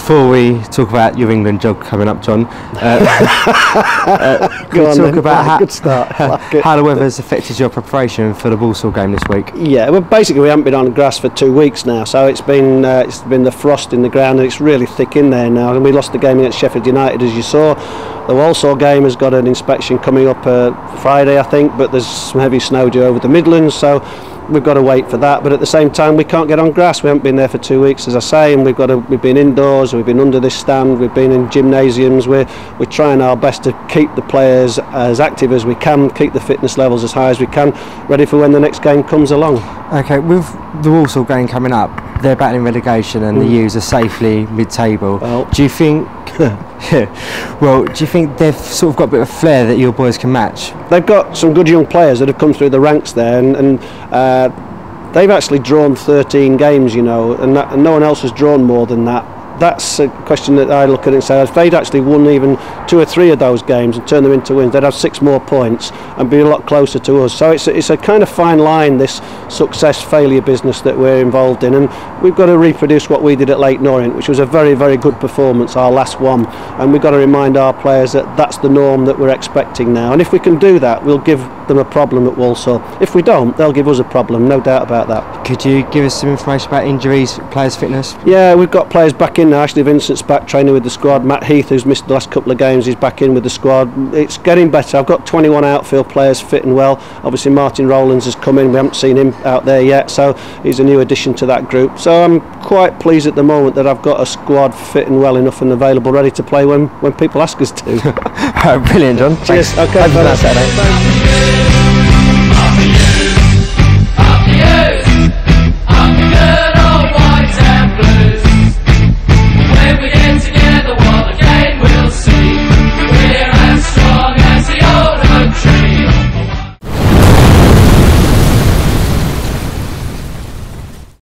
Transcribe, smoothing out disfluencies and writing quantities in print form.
before we talk about your England jog coming up, John, Go on, talk about good start. how the weather's affected your preparation for the Walsall game this week? Yeah, well, basically we haven't been on grass for 2 weeks now, so it's been the frost in the ground and it's really thick in there now. And we lost the game against Sheffield United, as you saw. The Walsall game has got an inspection coming up Friday, I think, but there's some heavy snow due over the Midlands, so we've got to wait for that. But at the same time, we can't get on grass. We haven't been there for 2 weeks, as I say, and we've been indoors, we've been under this stand, we've been in gymnasiums. We're trying our best to keep the players as active as we can, keep the fitness levels as high as we can, ready for when the next game comes along. Okay, with the Walsall game coming up, they're battling relegation and the U's are safely mid-table. Well, do you think they've sort of got a bit of flair that your boys can match? They've got some good young players that have come through the ranks there, and they've actually drawn 13 games, you know, and no one else has drawn more than that. That's a question that I look at and say, if they'd actually won even 2 or 3 of those games and turned them into wins, they'd have 6 more points and be a lot closer to us. So it's a kind of fine line, this success-failure business that we're involved in, and we've got to reproduce what we did at Leyton Orient, which was a very, very good performance, our last one, and we've got to remind our players that that's the norm that we're expecting now. And if we can do that, we'll give them a problem at Walsall. If we don't, they'll give us a problem, no doubt about that. Could you give us some information about injuries, players' fitness? Yeah, we've got players back in now. Ashley Vincent's back training with the squad. Matt Heath, who's missed the last couple of games, is back in with the squad. It's getting better. I've got 21 outfield players fit and well. Obviously Martin Rowlands has come in. We haven't seen him out there yet, so he's a new addition to that group. So I'm quite pleased at the moment that I've got a squad fit and well enough and available, ready to play when people ask us to. Brilliant, John. Cheers. Okay.